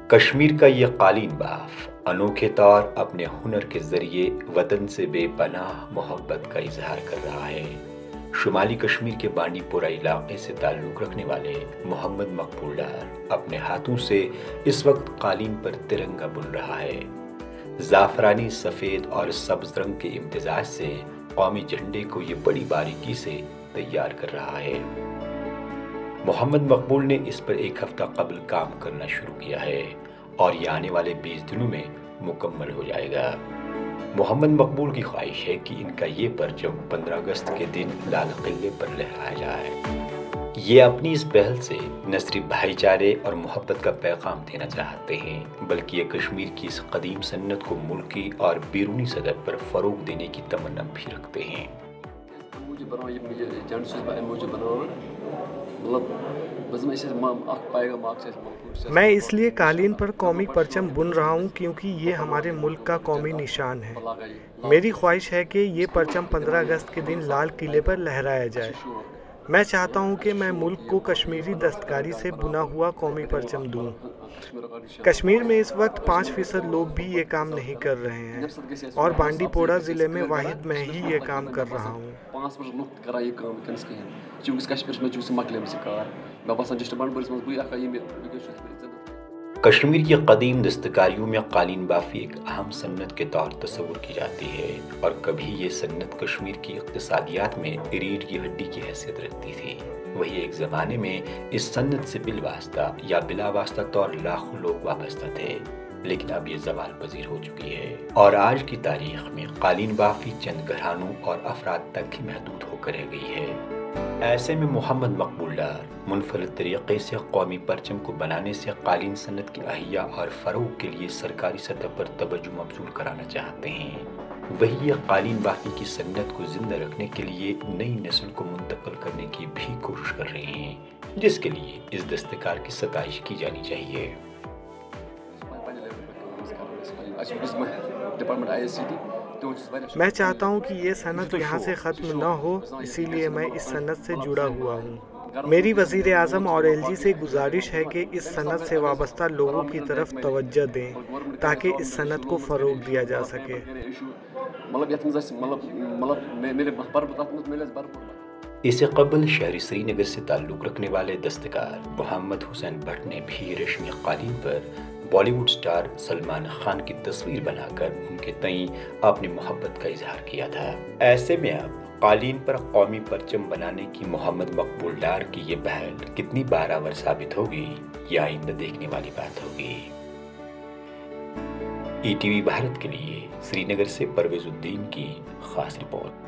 کشمیر کا یہ قالین باف انوکھے طور اپنے ہنر کے ذریعے وطن سے بے پناہ محبت کا اظہار کر رہا ہے۔ شمالی کشمیر کے بانڈی پورہ علاقے سے تعلق رکھنے والے محمد مقبول ڈار اپنے ہاتھوں سے اس وقت قالین پر ترنگا بن رہا ہے۔ زعفرانی، سفید اور سبز رنگ کے امتزاج سے قومی جھنڈے کو یہ بڑی باریکی سے تیار کر رہا ہے۔ محمد مقبول نے اس پر ایک ہفتہ قبل کام کرنا شروع کیا ہے اور یہ آنے والے 20 دنوں میں مکمل ہو جائے گا۔ محمد مقبول کی خواہش ہے کہ ان کا یہ پرچم 15 اگست کے دن لال قلعے پر لہرایا جائے۔ یہ اپنی اس پہل سے نہ صرف بھائی چارے اور محبت کا پیغام دینا چاہتے ہیں بلکہ یہ کشمیر کی اس قدیم سنت کو ملکی اور بیرونی سطح پر فروغ دینے کی تمنا بھی رکھتے ہیں۔ میں اس لیے قالین پر قومی پرچم بن رہا ہوں کیونکہ یہ ہمارے ملک کا قومی نشان ہے۔ میری خواہش ہے کہ یہ پرچم 15 اگست کے دن لال قلعے پر لہرایا جائے۔ میں چاہتا ہوں کہ میں ملک کو کشمیری دستکاری سے بنا ہوا قومی پرچم دوں۔ کشمیر میں اس وقت 5% لوگ بھی یہ کام نہیں کر رہے ہیں اور بانڈی پورہ ضلع میں واحد میں ہی یہ کام کر رہا ہوں۔ کشمیر کی قدیم دستکاریوں میں قالین بافی ایک اہم صنعت کے طور تصور کی جاتی ہے اور کبھی یہ صنعت کشمیر کی اقتصادیات میں ریڑھ کی ہڈی کی حیثیت رکھتی تھی۔ وہی ایک زمانے میں اس صنعت سے بالواسطہ یا بلا واسطہ طور لاکھوں لوگ وابستہ تھے، لیکن اب یہ زوال پذیر ہو چکی ہے اور آج کی تاریخ میں قالین بافی چند گھرانوں اور افراد تک ہی محدود ہو کر رہ گئی ہے۔ ایسے میں محمد مقبول ڈار منفرد طریقے سے قومی پرچم کو بنانے سے قالین صنعت کی احیا اور فروغ کے لیے سرکاری سطح پر توجہ مبذول کرانا چاہتے ہیں۔ وہی یہ قالین بافی کی صنعت کو زندہ رکھنے کے لیے نئی نسل کو منتقل کرنے کی بھی کوشش کر رہے ہیں، جس کے لیے اس دستکار کی ستائش کی جانی چاہیے۔ میں چاہتا ہوں کہ یہ صنعت یہاں سے ختم نہ ہو، اسی لیے میں اس صنعت سے جڑا ہوا ہوں۔ میری وزیر اعظم اور ایل جی سے گزارش ہے کہ اس صنعت سے وابستہ لوگوں کی طرف توجہ دیں تاکہ اس صنعت کو فروغ دیا جا سکے۔ اس سے قبل شہری سری نگر سے تعلق رکھنے والے دستکار محمد حسین بھٹ نے بھی ریشمی قالین پر بالی ووڈ سٹار سلمان خان کی تصویر بنا کر ان کے تئیں اپنی محبت کا اظہار کیا تھا۔ ایسے میں اب قالین پر قومی پرچم بنانے کی محمد مقبول ڈار کی یہ پہل کتنی بارآور ثابت ہوگی، یہ آئندہ دیکھنے والی بات ہوگی۔ ای ٹی وی بھارت کے لیے سری نگر سے پرویز الدین کی خاص رپورٹ۔